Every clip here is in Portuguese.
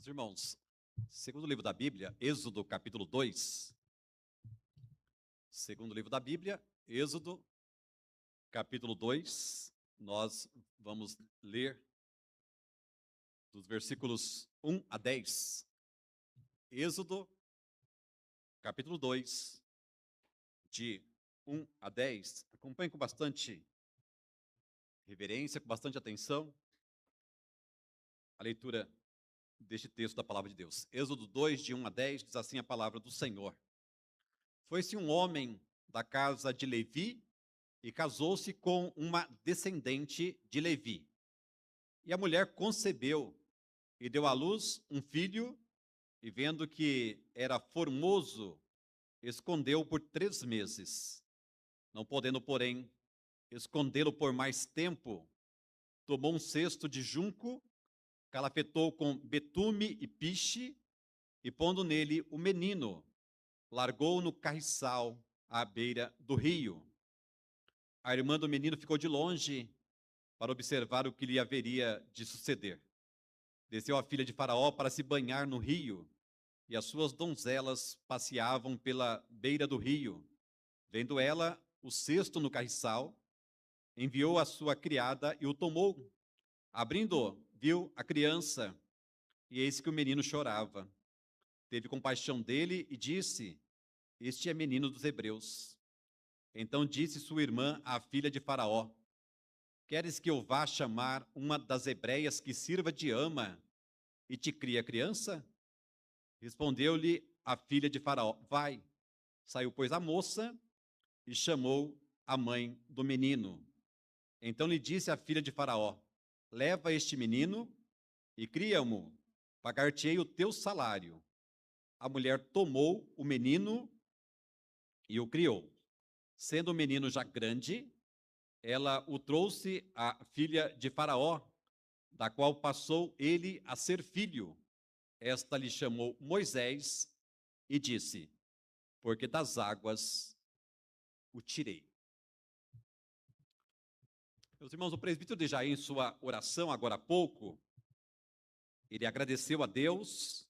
Meus irmãos, segundo livro da Bíblia, Êxodo capítulo 2. Segundo livro da Bíblia, Êxodo capítulo 2. Nós vamos ler dos versículos 1 a 10. Êxodo capítulo 2, de 1 a 10. Acompanhe com bastante reverência, com bastante atenção a leitura deste texto da palavra de Deus. Êxodo 2, de 1 a 10, diz assim a palavra do Senhor. Foi-se um homem da casa de Levi e casou-se com uma descendente de Levi. E a mulher concebeu e deu à luz um filho, e vendo que era formoso, escondeu-o por 3 meses. Não podendo, porém, escondê-lo por mais tempo, tomou um cesto de junco, calafetou com betume e piche, e pondo nele o menino, largou-o no carriçal à beira do rio. A irmã do menino ficou de longe para observar o que lhe haveria de suceder. Desceu a filha de Faraó para se banhar no rio, e as suas donzelas passeavam pela beira do rio. Vendo ela o cesto no carriçal, enviou a sua criada e o tomou. Abrindo, viu a criança, e eis que o menino chorava. Teve compaixão dele e disse: Este é menino dos hebreus. Então disse sua irmã, a filha de Faraó: Queres que eu vá chamar uma das hebreias que sirva de ama e te crie a criança? Respondeu-lhe a filha de Faraó: Vai. Saiu, pois, a moça e chamou a mãe do menino. Então lhe disse a filha de Faraó: Leva este menino e cria-mo, pagar-te-ei o teu salário. A mulher tomou o menino e o criou. Sendo o menino já grande, ela o trouxe à filha de Faraó, da qual passou ele a ser filho. Esta lhe chamou Moisés e disse: Porque das águas o tirei. Meus irmãos, o presbítero de Jair, em sua oração agora há pouco, ele agradeceu a Deus,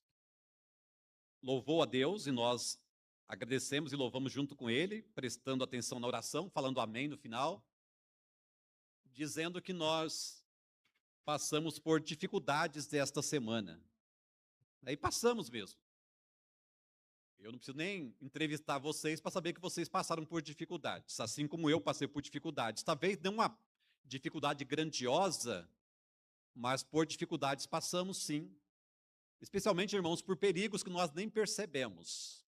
louvou a Deus, e nós agradecemos e louvamos junto com ele, prestando atenção na oração, falando amém no final, dizendo que nós passamos por dificuldades desta semana. Aí passamos mesmo. Eu não preciso nem entrevistar vocês para saber que vocês passaram por dificuldades, assim como eu passei por dificuldades. Talvez não uma dificuldade grandiosa, mas por dificuldades passamos sim. Especialmente, irmãos, por perigos que nós nem percebemos.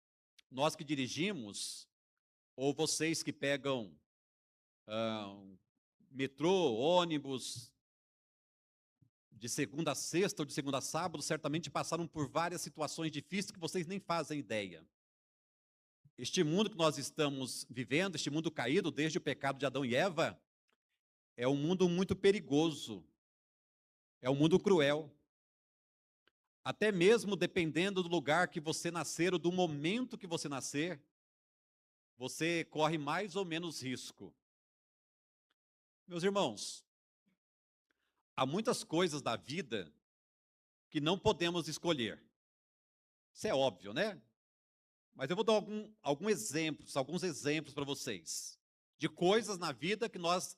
Nós que dirigimos, ou vocês que pegam metrô, ônibus, de segunda a sexta ou de segunda a sábado, certamente passaram por várias situações difíceis que vocês nem fazem ideia. Este mundo que nós estamos vivendo, este mundo caído desde o pecado de Adão e Eva, é um mundo muito perigoso, é um mundo cruel. Até mesmo dependendo do lugar que você nascer ou do momento que você nascer, você corre mais ou menos risco. Meus irmãos, há muitas coisas da vida que não podemos escolher. Isso é óbvio, né? Mas eu vou dar alguns exemplos para vocês, de coisas na vida que nós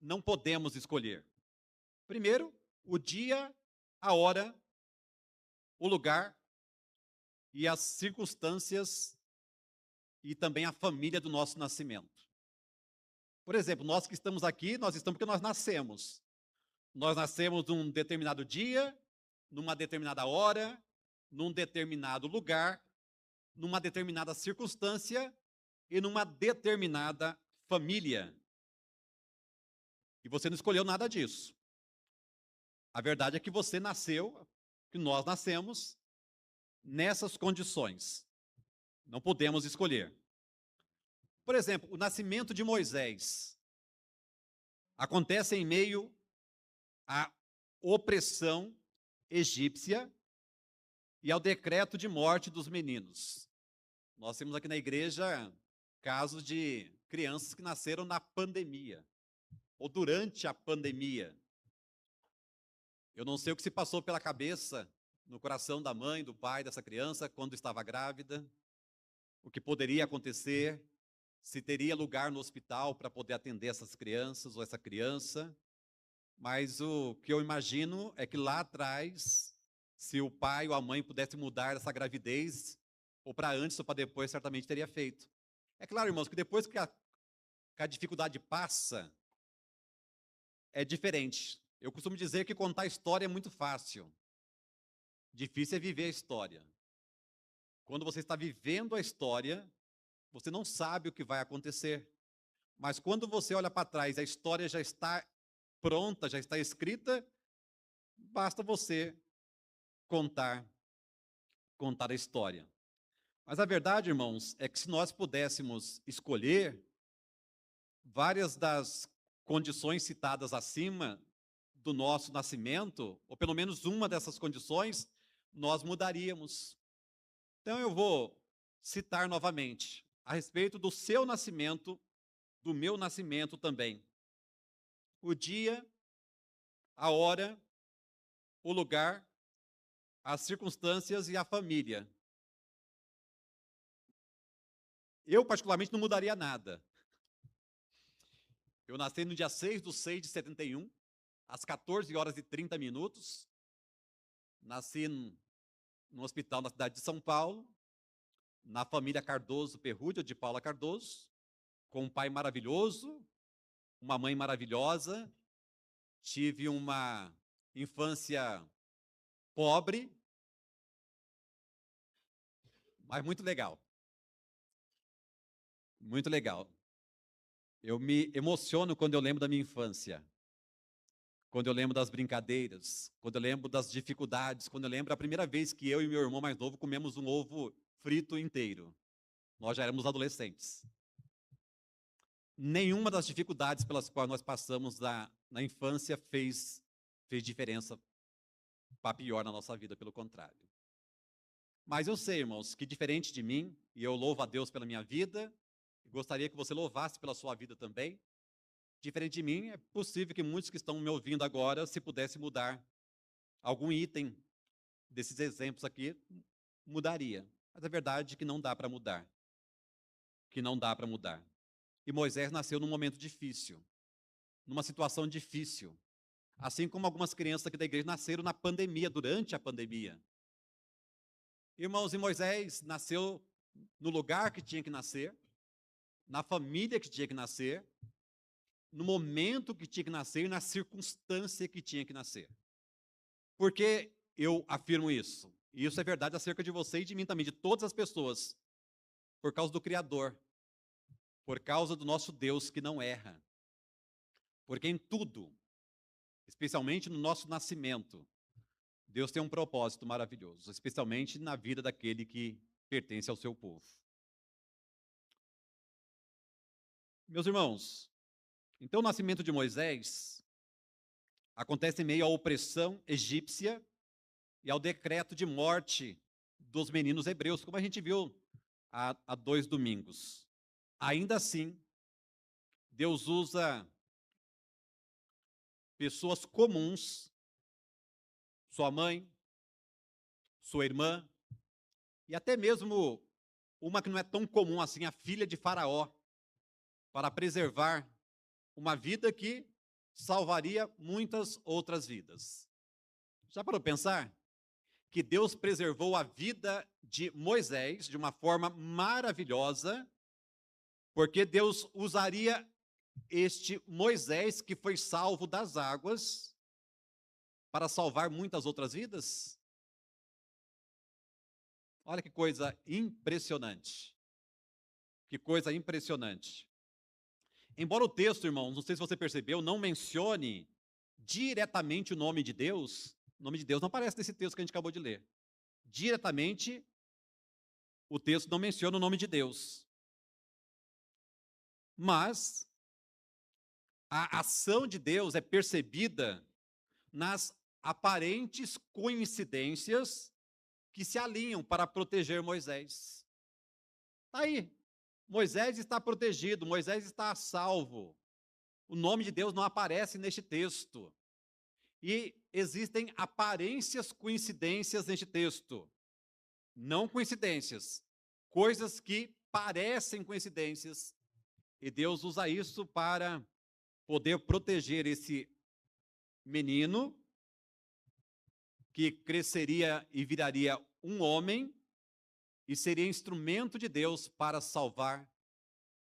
não podemos escolher. Primeiro, o dia, a hora, o lugar e as circunstâncias e também a família do nosso nascimento. Por exemplo, nós que estamos aqui, nós estamos porque nós nascemos. Nós nascemos num determinado dia, numa determinada hora, num determinado lugar, numa determinada circunstância e numa determinada família. E você não escolheu nada disso. A verdade é que você nasceu, que nós nascemos nessas condições. Não podemos escolher. Por exemplo, o nascimento de Moisés acontece em meio à opressão egípcia e ao decreto de morte dos meninos. Nós temos aqui na igreja casos de crianças que nasceram na pandemia, ou durante a pandemia. Eu não sei o que se passou pela cabeça no coração da mãe, do pai dessa criança quando estava grávida, o que poderia acontecer, se teria lugar no hospital para poder atender essas crianças ou essa criança. Mas o que eu imagino é que lá atrás, se o pai ou a mãe pudesse mudar essa gravidez, ou para antes ou para depois, certamente teria feito. É claro, irmãos, que depois que a dificuldade passa, é diferente. Eu costumo dizer que contar história é muito fácil. Difícil é viver a história. Quando você está vivendo a história, você não sabe o que vai acontecer. Mas quando você olha para trás, a história já está pronta, já está escrita, basta você contar a história. Mas a verdade, irmãos, é que se nós pudéssemos escolher, várias das condições citadas acima do nosso nascimento, ou pelo menos uma dessas condições, nós mudaríamos. Então eu vou citar novamente a respeito do seu nascimento, do meu nascimento também. O dia, a hora, o lugar, as circunstâncias e a família. Eu, particularmente, não mudaria nada. Eu nasci no dia 6/6/71, às 14 horas e 30 minutos. Nasci no hospital na cidade de São Paulo, na família Cardoso Perrúdia, de Paula Cardoso, com um pai maravilhoso, uma mãe maravilhosa. Tive uma infância pobre, mas muito legal. Muito legal. Eu me emociono quando eu lembro da minha infância, quando eu lembro das brincadeiras, quando eu lembro das dificuldades, quando eu lembro a primeira vez que eu e meu irmão mais novo comemos um ovo frito inteiro. Nós já éramos adolescentes. Nenhuma das dificuldades pelas quais nós passamos na infância fez diferença para pior na nossa vida, pelo contrário. Mas eu sei, irmãos, que diferente de mim, e eu louvo a Deus pela minha vida, gostaria que você louvasse pela sua vida também. Diferente de mim, é possível que muitos que estão me ouvindo agora, se pudesse mudar algum item desses exemplos aqui, mudaria. Mas a verdade é que não dá para mudar. Que não dá para mudar. E Moisés nasceu num momento difícil, numa situação difícil. Assim como algumas crianças aqui da igreja nasceram na pandemia, durante a pandemia. Irmãos, e Moisés nasceu no lugar que tinha que nascer, na família que tinha que nascer, no momento que tinha que nascer e na circunstância que tinha que nascer. Por que eu afirmo isso? E isso é verdade acerca de você e de mim também, de todas as pessoas. Por causa do Criador. Por causa do nosso Deus que não erra. Porque em tudo, especialmente no nosso nascimento, Deus tem um propósito maravilhoso, especialmente na vida daquele que pertence ao seu povo. Meus irmãos, então o nascimento de Moisés acontece em meio à opressão egípcia e ao decreto de morte dos meninos hebreus, como a gente viu há 2 domingos. Ainda assim, Deus usa pessoas comuns, sua mãe, sua irmã, e até mesmo uma que não é tão comum assim, a filha de Faraó, para preservar uma vida que salvaria muitas outras vidas. Já parou para pensar que Deus preservou a vida de Moisés de uma forma maravilhosa, porque Deus usaria este Moisés que foi salvo das águas para salvar muitas outras vidas? Olha que coisa impressionante. Que coisa impressionante. Embora o texto, irmãos, não sei se você percebeu, não mencione diretamente o nome de Deus não aparece nesse texto que a gente acabou de ler. Diretamente, o texto não menciona o nome de Deus. Mas a ação de Deus é percebida nas aparentes coincidências que se alinham para proteger Moisés. Está aí. Moisés está protegido, Moisés está a salvo. O nome de Deus não aparece neste texto. E existem aparências coincidências neste texto. Não coincidências, coisas que parecem coincidências. E Deus usa isso para poder proteger esse menino que cresceria e viraria um homem e seria instrumento de Deus para salvar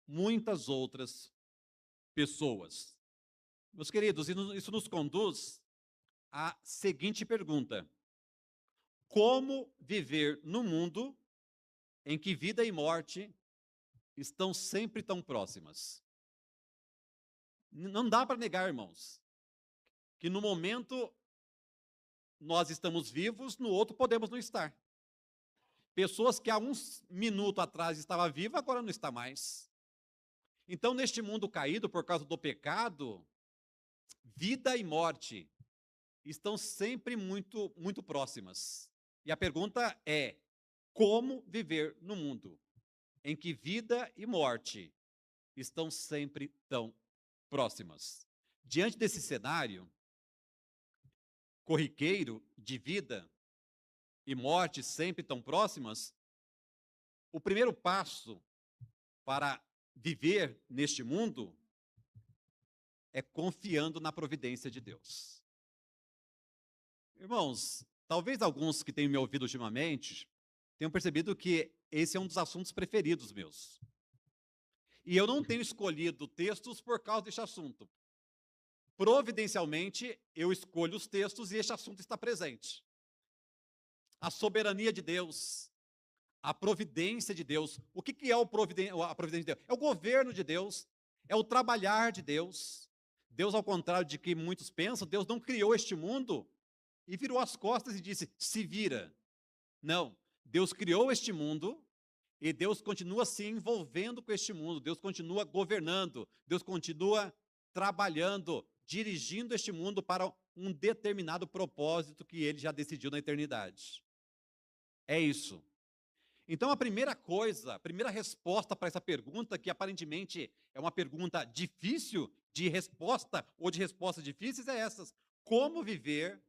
muitas outras pessoas. Meus queridos, isso nos conduz à seguinte pergunta: como viver no mundo em que vida e morte estão sempre tão próximas? Não dá para negar, irmãos, que no momento nós estamos vivos, no outro podemos não estar. Pessoas que há uns minutos atrás estava viva, agora não está mais. Então, neste mundo caído por causa do pecado, vida e morte estão sempre muito, muito próximas. E a pergunta é: como viver no mundo em que vida e morte estão sempre tão próximas? Diante desse cenário corriqueiro de vida e morte sempre tão próximas, o primeiro passo para viver neste mundo é confiando na providência de Deus. Irmãos, talvez alguns que tenham me ouvido ultimamente tenham percebido que esse é um dos assuntos preferidos meus. E eu não tenho escolhido textos por causa deste assunto. Providencialmente, eu escolho os textos e este assunto está presente. A soberania de Deus, a providência de Deus. O que é a providência de Deus? É o governo de Deus, é o trabalhar de Deus. Deus, ao contrário de que muitos pensam, Deus não criou este mundo e virou as costas e disse: se vira. Não, Deus criou este mundo e Deus continua se envolvendo com este mundo, Deus continua governando, Deus continua trabalhando, dirigindo este mundo para um determinado propósito que Ele já decidiu na eternidade. É isso. Então, a primeira coisa, a primeira resposta para essa pergunta, que aparentemente é uma pergunta difícil de resposta, ou de respostas difíceis, é essas: como viver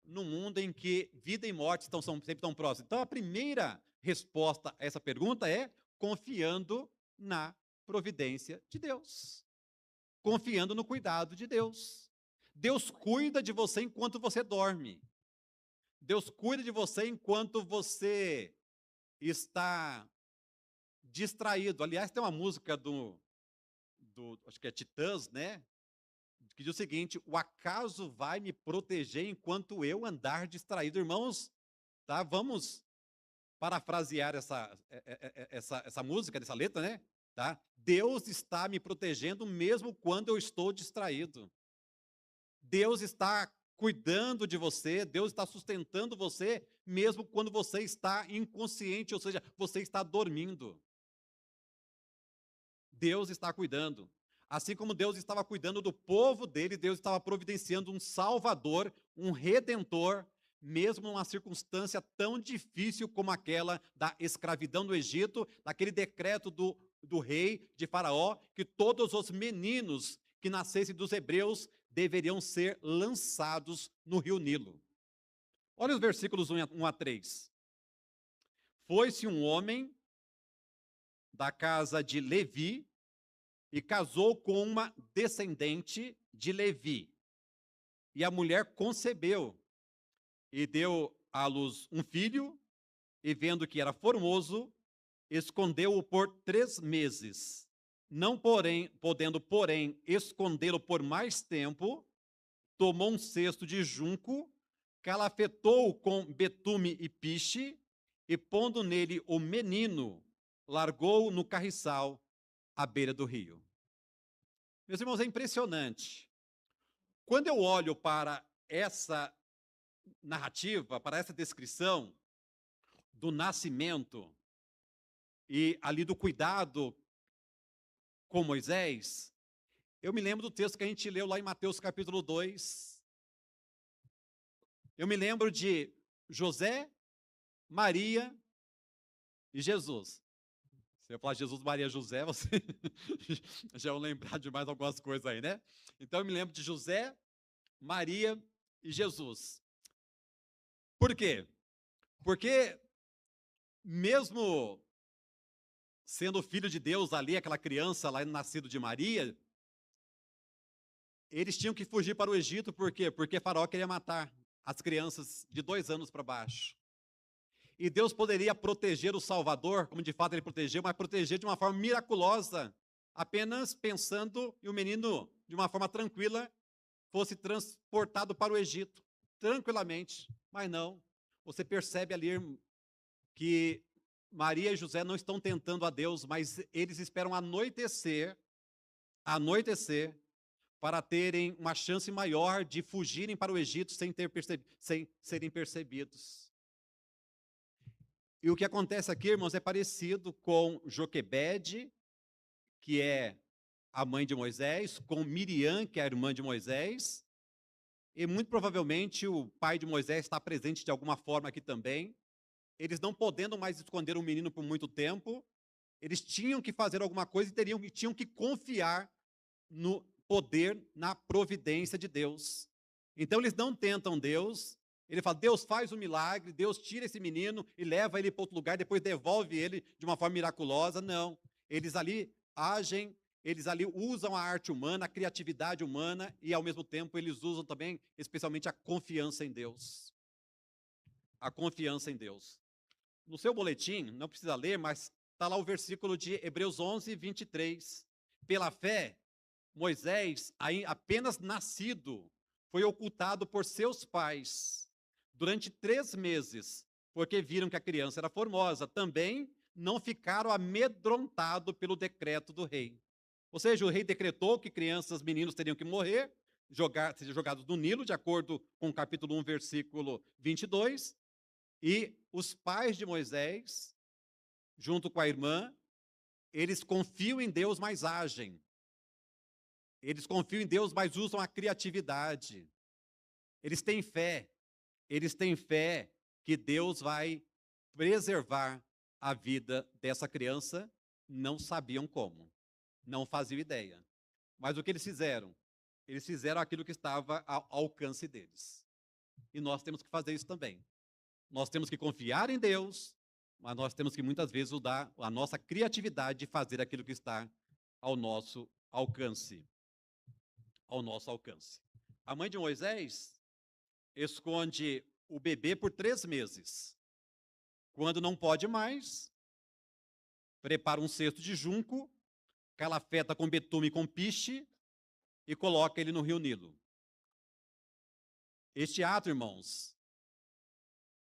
num mundo em que vida e morte são sempre tão próximas? Então, a primeira resposta a essa pergunta é confiando na providência de Deus, confiando no cuidado de Deus. Deus cuida de você enquanto você dorme. Deus cuida de você enquanto você está distraído. Aliás, tem uma música acho que é Titãs, né? Que diz o seguinte: o acaso vai me proteger enquanto eu andar distraído. Irmãos, tá? Vamos parafrasear essa música, essa letra, né? Tá? Deus está me protegendo mesmo quando eu estou distraído. Deus está cuidando de você, Deus está sustentando você mesmo quando você está inconsciente, ou seja, você está dormindo. Deus está cuidando. Assim como Deus estava cuidando do povo dele, Deus estava providenciando um Salvador, um Redentor, mesmo numa circunstância tão difícil como aquela da escravidão no Egito, daquele decreto do rei de Faraó, que todos os meninos que nascessem dos hebreus deveriam ser lançados no rio Nilo. Olha os versículos 1 a 3. Foi-se um homem da casa de Levi e casou com uma descendente de Levi. E a mulher concebeu e deu à luz um filho, e vendo que era formoso, escondeu-o por 3 meses. Não podendo, escondê-lo por mais tempo, tomou um cesto de junco, calafetou-o com betume e piche, e pondo nele o menino, largou-o no carriçal à beira do rio. Meus irmãos, é impressionante. Quando eu olho para essa narrativa, para essa descrição do nascimento e ali do cuidado com Moisés, eu me lembro do texto que a gente leu lá em Mateus capítulo 2. Eu me lembro de José, Maria e Jesus. Se eu falar Jesus, Maria, José, você já vão lembrar de mais algumas coisas aí, né? Então eu me lembro de José, Maria e Jesus. Por quê? Porque mesmo sendo filho de Deus ali, aquela criança lá nascido de Maria, eles tinham que fugir para o Egito, por quê? Porque Faraó queria matar as crianças de 2 anos para baixo. E Deus poderia proteger o Salvador, como de fato ele protegeu, mas proteger de uma forma miraculosa, apenas pensando em o menino, de uma forma tranquila, fosse transportado para o Egito, tranquilamente. Mas não, você percebe ali que Maria e José não estão tentando a Deus, mas eles esperam anoitecer, para terem uma chance maior de fugirem para o Egito sem serem percebidos. E o que acontece aqui, irmãos, é parecido com Joquebede, que é a mãe de Moisés, com Miriam, que é a irmã de Moisés, e muito provavelmente o pai de Moisés está presente de alguma forma aqui também. Eles não podendo mais esconder o menino por muito tempo, eles tinham que fazer alguma coisa e tinham que confiar no poder, na providência de Deus. Então eles não tentam Deus, ele fala, Deus faz um milagre, Deus tira esse menino e leva ele para outro lugar, depois devolve ele de uma forma miraculosa. Não, eles ali agem, eles ali usam a arte humana, a criatividade humana e ao mesmo tempo eles usam também, especialmente a confiança em Deus. A confiança em Deus. No seu boletim, não precisa ler, mas está lá o versículo de Hebreus 11, 23. Pela fé, Moisés, apenas nascido, foi ocultado por seus pais durante 3 meses, porque viram que a criança era formosa. Também não ficaram amedrontados pelo decreto do rei. Ou seja, o rei decretou que crianças, meninos teriam que morrer, ser jogados no Nilo, de acordo com o capítulo 1, versículo 22, e os pais de Moisés, junto com a irmã, eles confiam em Deus, mas agem. Eles confiam em Deus, mas usam a criatividade. Eles têm fé que Deus vai preservar a vida dessa criança. Não sabiam como, não faziam ideia. Mas o que eles fizeram? Eles fizeram aquilo que estava ao alcance deles. E nós temos que fazer isso também. Nós temos que confiar em Deus, mas nós temos que muitas vezes usar a nossa criatividade de fazer aquilo que está ao nosso alcance. Ao nosso alcance. A mãe de Moisés esconde o bebê por 3 meses. Quando não pode mais, prepara um cesto de junco, calafeta com betume e com piche e coloca ele no rio Nilo. Este ato, irmãos,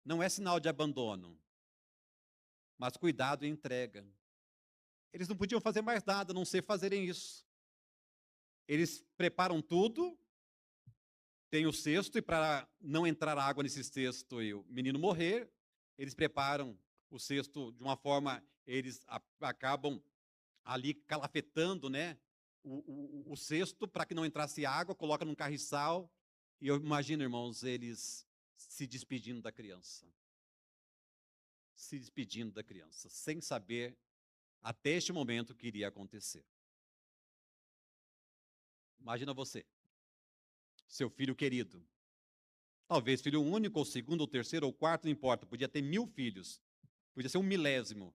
não é sinal de abandono, mas cuidado e entrega. Eles não podiam fazer mais nada, a não ser fazerem isso. Eles preparam tudo, tem o cesto, e para não entrar água nesse cesto e o menino morrer, eles preparam o cesto de uma forma, eles acabam ali calafetando, né, o cesto para que não entrasse água, coloca num carriçal, e eu imagino, irmãos, eles se despedindo da criança. Se despedindo da criança, sem saber até este momento o que iria acontecer. Imagina você, seu filho querido, talvez filho único, ou segundo, ou terceiro, ou quarto, não importa, podia ter 1000 filhos, podia ser um milésimo.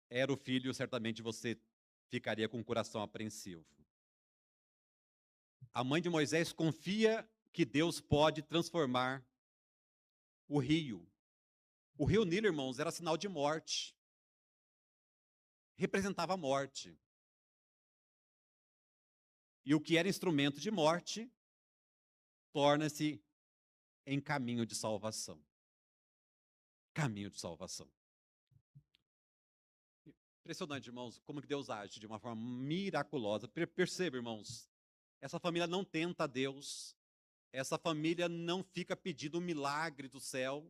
Era o filho, certamente você ficaria com o coração apreensivo. A mãe de Moisés confia que Deus pode transformar o rio. O rio Nilo, irmãos, era sinal de morte. Representava a morte. E o que era instrumento de morte torna-se em caminho de salvação. Caminho de salvação. Impressionante, irmãos, como que Deus age de uma forma miraculosa. Perceba, irmãos, essa família não tenta a Deus, essa família não fica pedindo um milagre do céu.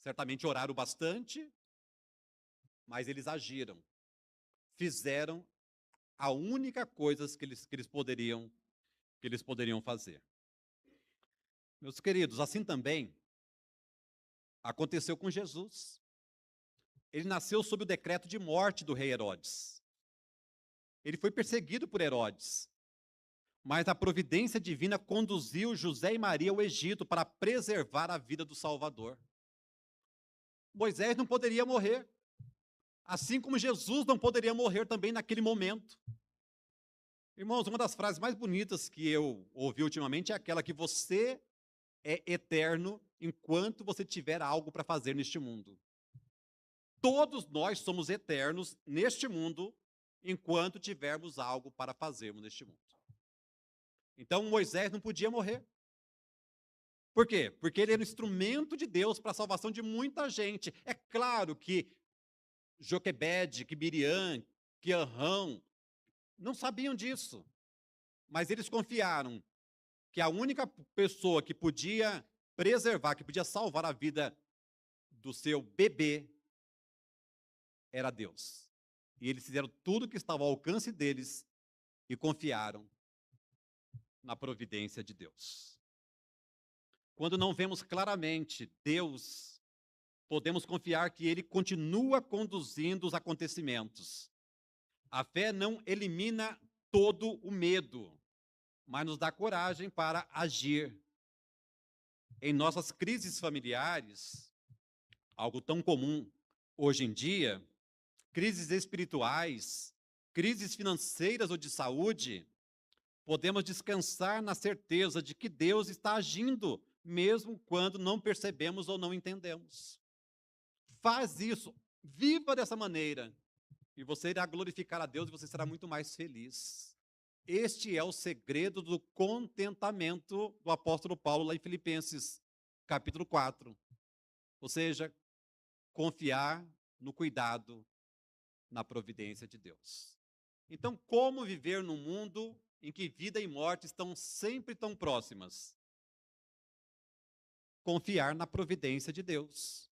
Certamente oraram bastante, mas eles agiram. Fizeram a única coisa que eles poderiam fazer. Meus queridos, assim também aconteceu com Jesus. Ele nasceu sob o decreto de morte do rei Herodes. Ele foi perseguido por Herodes. mas a providência divina conduziu José e Maria ao Egito para preservar a vida do Salvador. Moisés não poderia morrer, assim como Jesus não poderia morrer também naquele momento. Irmãos, uma das frases mais bonitas que eu ouvi ultimamente é aquela que você é eterno enquanto você tiver algo para fazer neste mundo. Todos nós somos eternos neste mundo enquanto tivermos algo para fazermos neste mundo. Então Moisés não podia morrer. Por quê? Porque ele era um instrumento de Deus para a salvação de muita gente. É claro que Joquebede, que Miriam, que Arão não sabiam disso. Mas eles confiaram que a única pessoa que podia preservar, que podia salvar a vida do seu bebê era Deus. E eles fizeram tudo o que estava ao alcance deles e confiaram na providência de Deus. Quando não vemos claramente Deus, podemos confiar que Ele continua conduzindo os acontecimentos. A fé não elimina todo o medo, mas nos dá coragem para agir. Em nossas crises familiares, algo tão comum hoje em dia, crises espirituais, crises financeiras ou de saúde, podemos descansar na certeza de que Deus está agindo, mesmo quando não percebemos ou não entendemos. Faz isso, viva dessa maneira, e você irá glorificar a Deus e você será muito mais feliz. Este é o segredo do contentamento do apóstolo Paulo lá em Filipenses, capítulo 4. Ou seja, confiar no cuidado, na providência de Deus. Então, como viver num mundo em que vida e morte estão sempre tão próximas? Confiar na providência de Deus.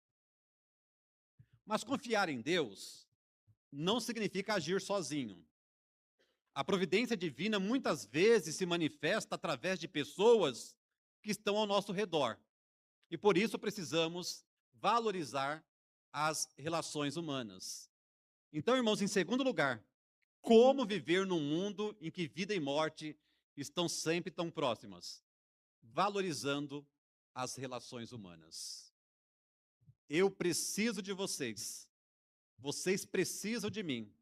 Mas confiar em Deus não significa agir sozinho. A providência divina muitas vezes se manifesta através de pessoas que estão ao nosso redor. E por isso precisamos valorizar as relações humanas. Então, irmãos, em segundo lugar, como viver num mundo em que vida e morte estão sempre tão próximas? Valorizando as relações humanas. Eu preciso de vocês. Vocês precisam de mim.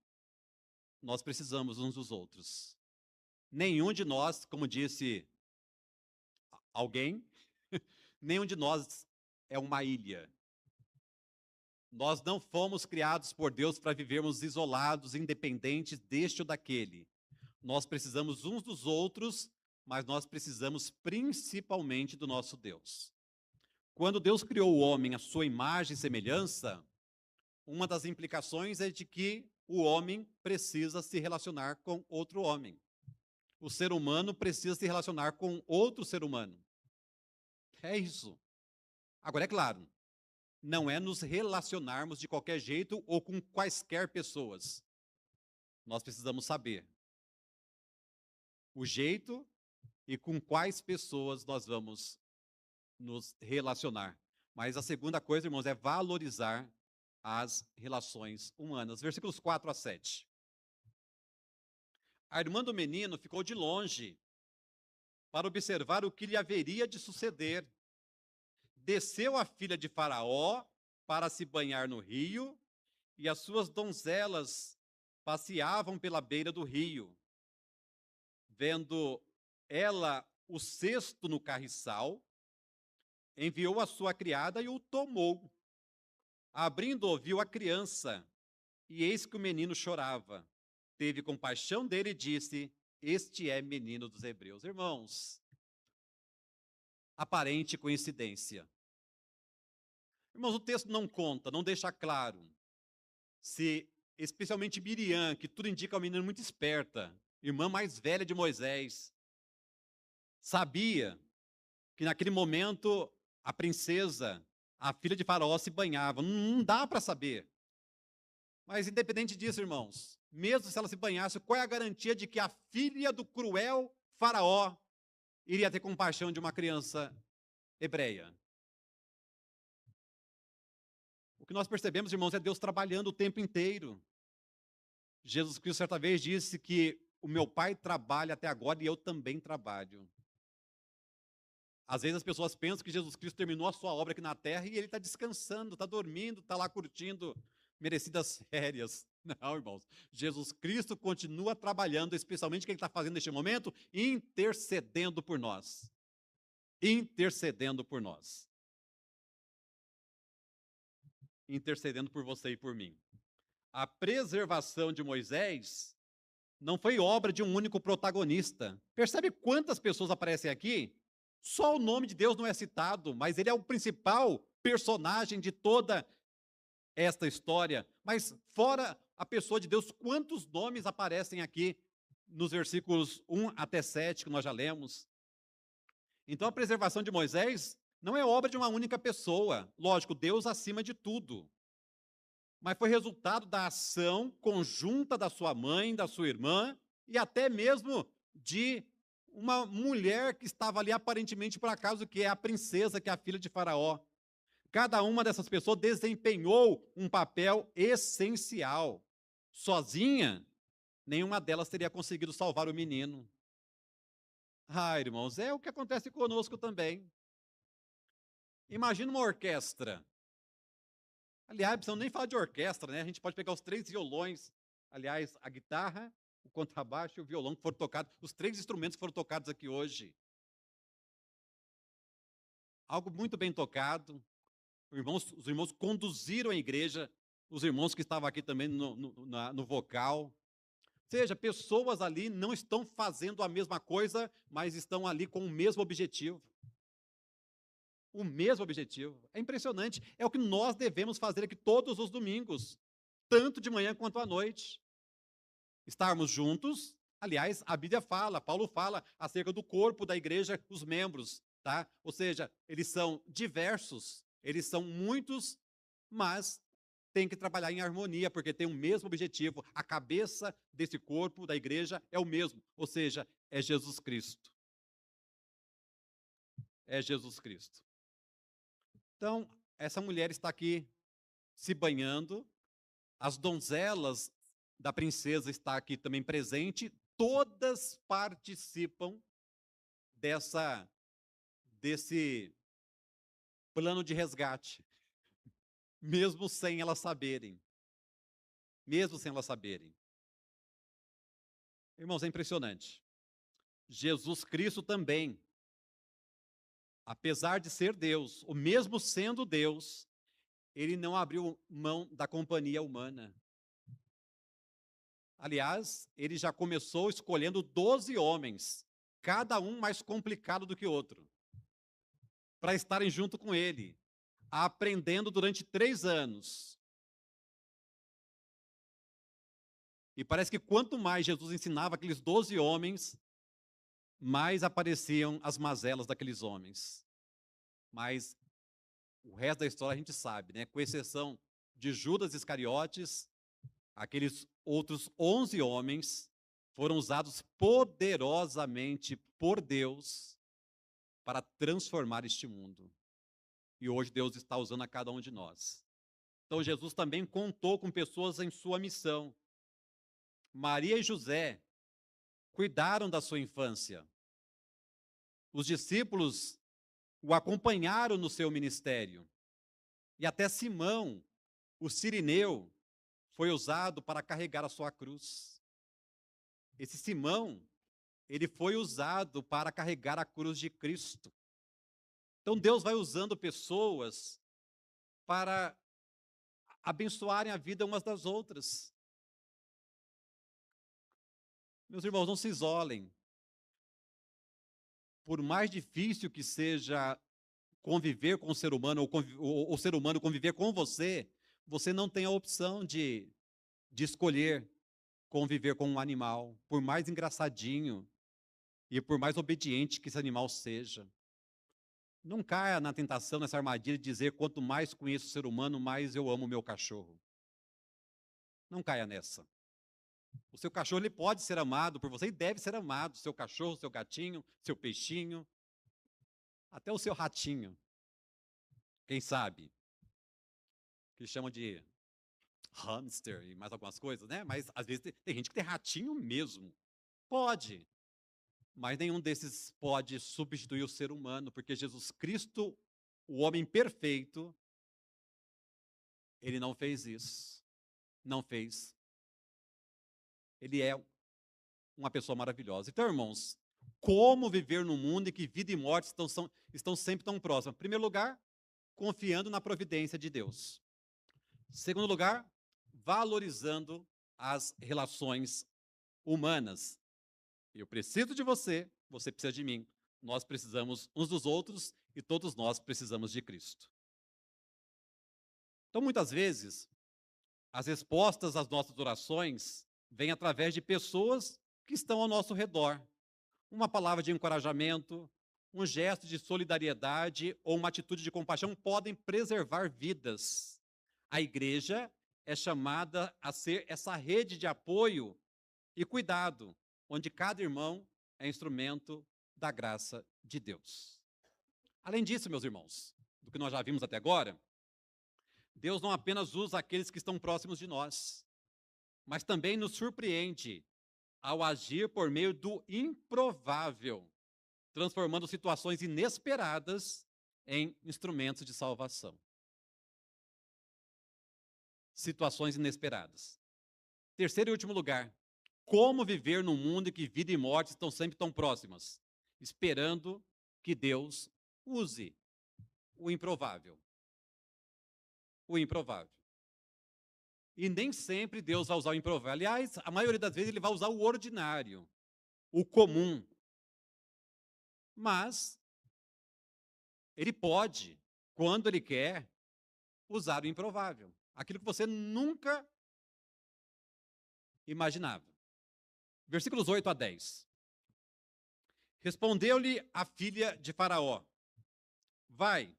Nós precisamos uns dos outros. Nenhum de nós, como disse alguém, nenhum de nós é uma ilha. Nós não fomos criados por Deus para vivermos isolados, independentes deste ou daquele. Nós precisamos uns dos outros, mas nós precisamos principalmente do nosso Deus. Quando Deus criou o homem à sua imagem e semelhança, uma das implicações é de que o homem precisa se relacionar com outro homem. O ser humano precisa se relacionar com outro ser humano. É isso. Agora, é claro, não é nos relacionarmos de qualquer jeito ou com quaisquer pessoas. Nós precisamos saber o jeito e com quais pessoas nós vamos nos relacionar. Mas a segunda coisa, irmãos, é valorizar as relações humanas. Versículos 4 a 7. A irmã do menino ficou de longe para observar o que lhe haveria de suceder. Desceu a filha de Faraó para se banhar no rio, e as suas donzelas passeavam pela beira do rio. Vendo ela o cesto no carriçal, enviou a sua criada e o tomou. Abrindo, viu a criança, e eis que o menino chorava. Teve compaixão dele e disse: este é menino dos hebreus. Irmãos, aparente coincidência. Irmãos, o texto não conta, não deixa claro se, especialmente Miriam, que tudo indica uma menina muito esperta, irmã mais velha de Moisés, sabia que naquele momento a princesa, a filha de Faraó, se banhava. Não dá para saber. Mas independente disso, irmãos, mesmo se ela se banhasse, qual é a garantia de que a filha do cruel Faraó iria ter compaixão de uma criança hebreia? O que nós percebemos, irmãos, é Deus trabalhando o tempo inteiro. Jesus Cristo certa vez disse que o meu pai trabalha até agora e eu também trabalho. Às vezes as pessoas pensam que Jesus Cristo terminou a sua obra aqui na terra e ele está descansando, está dormindo, está lá curtindo merecidas férias. Não, irmãos. Jesus Cristo continua trabalhando, especialmente o que ele está fazendo neste momento? Intercedendo por nós. Intercedendo por nós. Intercedendo por você e por mim. A preservação de Moisés não foi obra de um único protagonista. Percebe quantas pessoas aparecem aqui? Só o nome de Deus não é citado, mas ele é o principal personagem de toda esta história. Mas fora a pessoa de Deus, quantos nomes aparecem aqui nos versículos 1 até 7 que nós já lemos? Então a preservação de Moisés não é obra de uma única pessoa. Lógico, Deus acima de tudo. Mas foi resultado da ação conjunta da sua mãe, da sua irmã e até mesmo de uma mulher que estava ali aparentemente por acaso, que é a princesa, que é a filha de Faraó. Cada uma dessas pessoas desempenhou um papel essencial. Sozinha, nenhuma delas teria conseguido salvar o menino. Ah, irmãos, é o que acontece conosco também. Imagina uma orquestra. Aliás, não precisamos nem falar de orquestra, né? A gente pode pegar os 3 violões, aliás, a guitarra, o contrabaixo e o violão que foram tocados, os 3 instrumentos que foram tocados aqui hoje. Algo muito bem tocado. Os irmãos conduziram a igreja, os irmãos que estavam aqui também no vocal. Ou seja, pessoas ali não estão fazendo a mesma coisa, mas estão ali com o mesmo objetivo. O mesmo objetivo. É impressionante. É o que nós devemos fazer aqui todos os domingos, tanto de manhã quanto à noite. Estarmos juntos. Aliás, a Bíblia fala, Paulo fala acerca do corpo da igreja, os membros, tá? Ou seja, eles são diversos, eles são muitos, mas tem que trabalhar em harmonia, porque tem o mesmo objetivo. A cabeça desse corpo da igreja é o mesmo, ou seja, é Jesus Cristo. É Jesus Cristo. Então, essa mulher está aqui se banhando, as donzelas da princesa está aqui também presente, todas participam desse plano de resgate, mesmo sem elas saberem. Mesmo sem elas saberem. Irmãos, é impressionante. Jesus Cristo também, apesar de ser Deus, ou mesmo sendo Deus, ele não abriu mão da companhia humana. Aliás, ele já começou escolhendo 12 homens, cada um mais complicado do que o outro, para estarem junto com ele, aprendendo durante 3 anos. E parece que quanto mais Jesus ensinava aqueles 12 homens, mais apareciam as mazelas daqueles homens. Mas o resto da história a gente sabe, né? Com exceção de Judas Iscariotes, aqueles outros 11 homens foram usados poderosamente por Deus para transformar este mundo. E hoje Deus está usando a cada um de nós. Então Jesus também contou com pessoas em sua missão. Maria e José cuidaram da sua infância. Os discípulos o acompanharam no seu ministério. E até Simão, o sirineu, foi usado para carregar a sua cruz. Esse Simão, ele foi usado para carregar a cruz de Cristo. Então Deus vai usando pessoas para abençoarem a vida umas das outras. Meus irmãos, não se isolem. Por mais difícil que seja conviver com o ser humano, ou o ser humano conviver com você, você não tem a opção de escolher conviver com um animal, por mais engraçadinho e por mais obediente que esse animal seja. Não caia na tentação, nessa armadilha de dizer quanto mais conheço o ser humano, mais eu amo o meu cachorro. Não caia nessa. O seu cachorro ele pode ser amado por você e deve ser amado. Seu cachorro, seu gatinho, seu peixinho, até o seu ratinho. Quem sabe? Que chamam de hamster e mais algumas coisas, né? Mas às vezes tem gente que tem ratinho mesmo. Pode, mas nenhum desses pode substituir o ser humano, porque Jesus Cristo, o homem perfeito, ele não fez isso. Não fez. Ele é uma pessoa maravilhosa. Então, irmãos, como viver num mundo em que vida e morte estão sempre tão próximas? Em primeiro lugar, confiando na providência de Deus. Segundo lugar, valorizando as relações humanas. Eu preciso de você, você precisa de mim. Nós precisamos uns dos outros e todos nós precisamos de Cristo. Então, muitas vezes, as respostas às nossas orações vêm através de pessoas que estão ao nosso redor. Uma palavra de encorajamento, um gesto de solidariedade ou uma atitude de compaixão podem preservar vidas. A igreja é chamada a ser essa rede de apoio e cuidado, onde cada irmão é instrumento da graça de Deus. Além disso, meus irmãos, do que nós já vimos até agora, Deus não apenas usa aqueles que estão próximos de nós, mas também nos surpreende ao agir por meio do improvável, transformando situações inesperadas em instrumentos de salvação. Situações inesperadas. Terceiro e último lugar, como viver num mundo em que vida e morte estão sempre tão próximas? Esperando que Deus use o improvável. O improvável. E nem sempre Deus vai usar o improvável. Aliás, a maioria das vezes ele vai usar o ordinário, o comum. Mas ele pode, quando ele quer, usar o improvável. Aquilo que você nunca imaginava. Versículos 8 a 10. Respondeu-lhe a filha de Faraó: vai.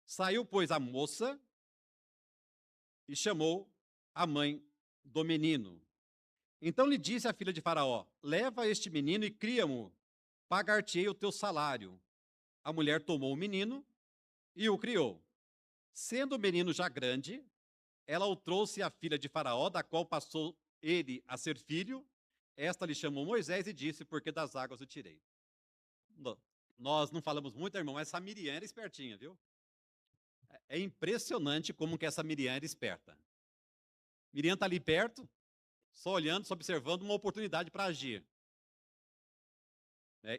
Saiu, pois, a moça e chamou a mãe do menino. Então lhe disse a filha de Faraó: leva este menino e cria-mo, pagar-te-ei o teu salário. A mulher tomou o menino e o criou. Sendo o menino já grande, ela o trouxe à filha de Faraó, da qual passou ele a ser filho. Esta lhe chamou Moisés e disse: porque das águas o tirei. Nós não falamos muito, irmão, mas essa Miriam era espertinha, viu? É impressionante como que essa Miriam era esperta. Miriam está ali perto, só olhando, só observando uma oportunidade para agir.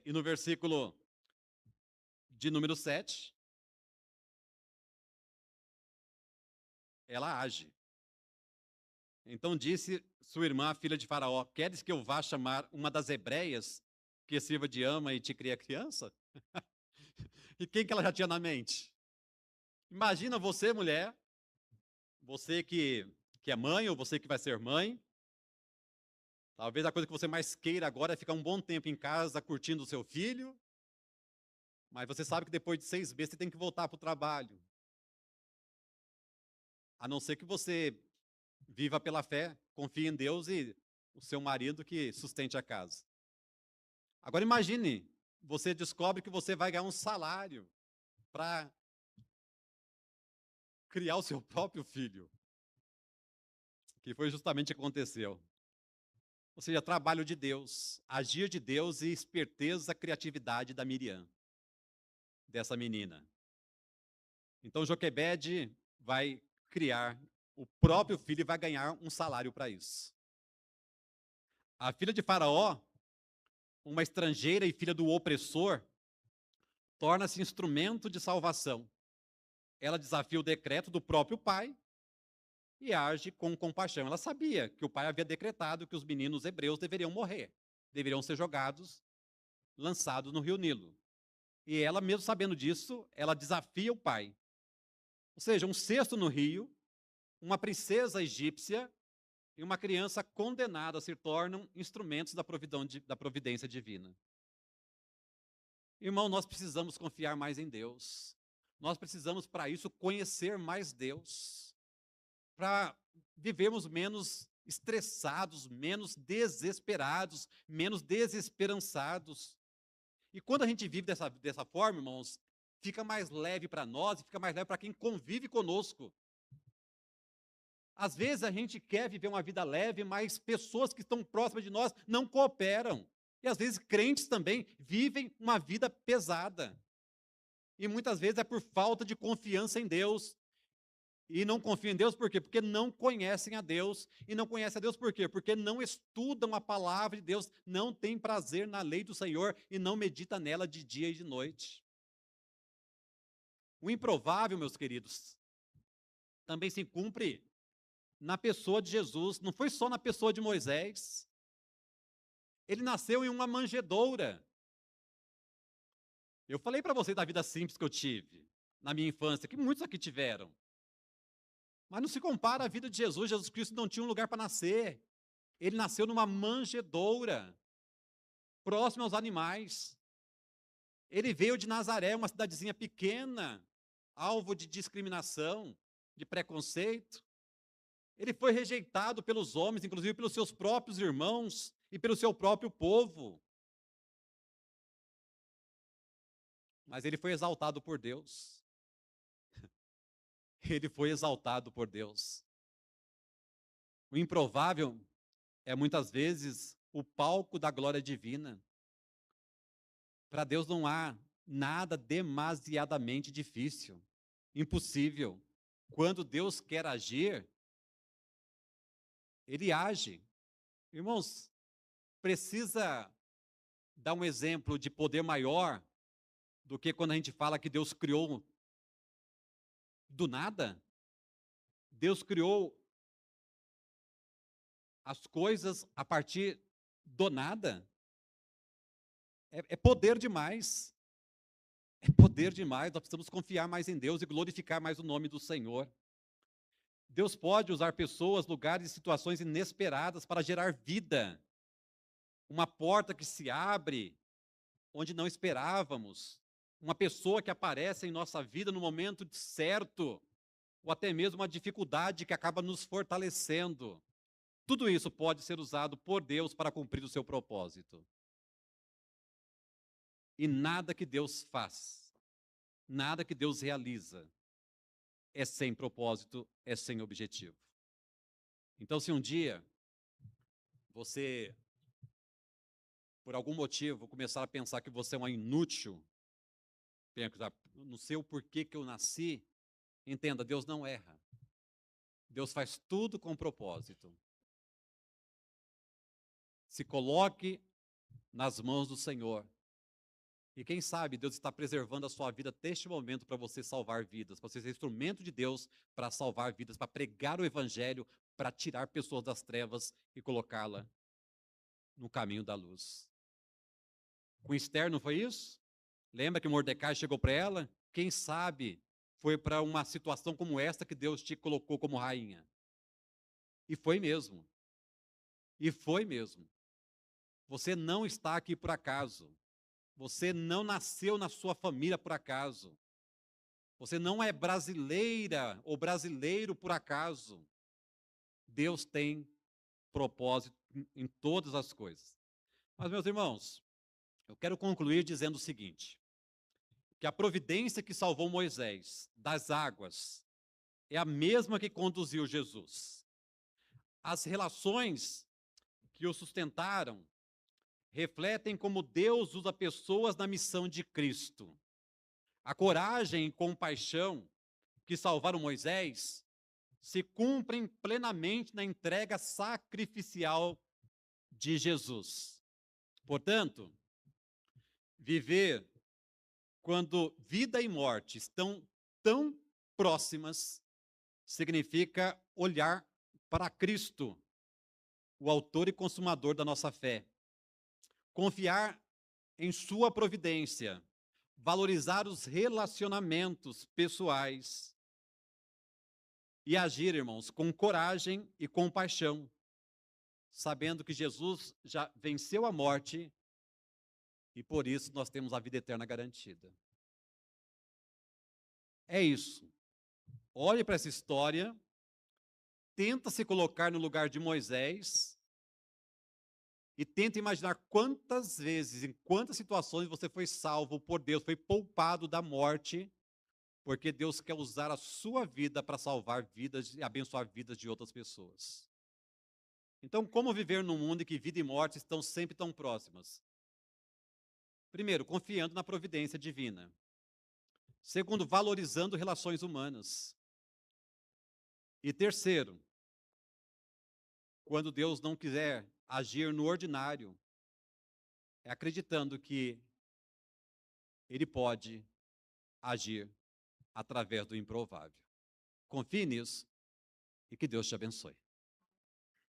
E no versículo de número 7, ela age. Então disse sua irmã, a filha de Faraó: queres que eu vá chamar uma das hebreias que sirva de ama e te cria criança? E quem que ela já tinha na mente? Imagina você, mulher, você que é mãe ou você que vai ser mãe. Talvez a coisa que você mais queira agora é ficar um bom tempo em casa curtindo o seu filho, mas você sabe que depois de 6 meses você tem que voltar para o trabalho. A não ser que você viva pela fé, confie em Deus e o seu marido que sustente a casa. Agora imagine, você descobre que você vai ganhar um salário para criar o seu próprio filho, que foi justamente o que aconteceu. Ou seja, trabalho de Deus, agir de Deus e esperteza, criatividade da Miriam, dessa menina. Então Joquebede vai criar o próprio filho e vai ganhar um salário para isso. A filha de Faraó, uma estrangeira e filha do opressor, torna-se instrumento de salvação. Ela desafia o decreto do próprio pai e age com compaixão. Ela sabia que o pai havia decretado que os meninos hebreus deveriam morrer, deveriam ser jogados, lançados no rio Nilo. E ela, mesmo sabendo disso, ela desafia o pai. Ou seja, um cesto no rio, uma princesa egípcia e uma criança condenada se tornam instrumentos da providência divina. Irmão, nós precisamos confiar mais em Deus. Nós precisamos, para isso, conhecer mais Deus. Para vivermos menos estressados, menos desesperados, menos desesperançados. E quando a gente vive dessa forma, irmãos, fica mais leve para nós e fica mais leve para quem convive conosco. Às vezes a gente quer viver uma vida leve, mas pessoas que estão próximas de nós não cooperam. E às vezes crentes também vivem uma vida pesada. E muitas vezes é por falta de confiança em Deus. E não confiam em Deus por quê? Porque não conhecem a Deus. E não conhecem a Deus por quê? Porque não estudam a palavra de Deus, não têm prazer na lei do Senhor e não medita nela de dia e de noite. O improvável, meus queridos, também se cumpre na pessoa de Jesus. Não foi só na pessoa de Moisés. Ele nasceu em uma manjedoura. Eu falei para vocês da vida simples que eu tive na minha infância, que muitos aqui tiveram. Mas não se compara à vida de Jesus. Jesus Cristo não tinha um lugar para nascer. Ele nasceu numa manjedoura, próximo aos animais. Ele veio de Nazaré, uma cidadezinha pequena, alvo de discriminação, de preconceito. Ele foi rejeitado pelos homens, inclusive pelos seus próprios irmãos e pelo seu próprio povo. Mas ele foi exaltado por Deus. Ele foi exaltado por Deus. O improvável é muitas vezes o palco da glória divina. Para Deus não há nada demasiadamente difícil, impossível. Quando Deus quer agir, Ele age. Irmãos, precisa dar um exemplo de poder maior do que quando a gente fala que Deus criou do nada? Deus criou as coisas a partir do nada? É poder demais. É poder demais. Nós precisamos confiar mais em Deus e glorificar mais o nome do Senhor. Deus pode usar pessoas, lugares e situações inesperadas para gerar vida. Uma porta que se abre onde não esperávamos. Uma pessoa que aparece em nossa vida no momento certo. Ou até mesmo uma dificuldade que acaba nos fortalecendo. Tudo isso pode ser usado por Deus para cumprir o seu propósito. E nada que Deus faz, nada que Deus realiza, é sem propósito, é sem objetivo. Então, se um dia você, por algum motivo, começar a pensar que você é uma inútil, pensar, não sei o porquê que eu nasci, entenda, Deus não erra. Deus faz tudo com propósito. Se coloque nas mãos do Senhor. E quem sabe Deus está preservando a sua vida até este momento para você salvar vidas, para você ser instrumento de Deus para salvar vidas, para pregar o Evangelho, para tirar pessoas das trevas e colocá-la no caminho da luz. Com Esther não foi isso? Lembra que Mordecai chegou para ela? Quem sabe foi para uma situação como esta que Deus te colocou como rainha. E foi mesmo. E foi mesmo. Você não está aqui por acaso. Você não nasceu na sua família por acaso. Você não é brasileira ou brasileiro por acaso. Deus tem propósito em todas as coisas. Mas, meus irmãos, eu quero concluir dizendo o seguinte: que a providência que salvou Moisés das águas é a mesma que conduziu Jesus. As relações que o sustentaram refletem como Deus usa pessoas na missão de Cristo. A coragem e compaixão que salvaram Moisés se cumprem plenamente na entrega sacrificial de Jesus. Portanto, viver quando vida e morte estão tão próximas significa olhar para Cristo, o autor e consumador da nossa fé. Confiar em sua providência, valorizar os relacionamentos pessoais e agir, irmãos, com coragem e compaixão, sabendo que Jesus já venceu a morte e por isso nós temos a vida eterna garantida. É isso. Olhe para essa história, tenta se colocar no lugar de Moisés e tenta imaginar quantas vezes, em quantas situações você foi salvo por Deus, foi poupado da morte Porque Deus quer usar a sua vida para salvar vidas e abençoar vidas de outras pessoas. Então, como viver num mundo em que vida e morte estão sempre tão próximas? Primeiro, confiando na providência divina. Segundo, valorizando relações humanas. E terceiro, quando Deus não quiser agir no ordinário, é acreditando que Ele pode agir através do improvável. Confie nisso e que Deus te abençoe.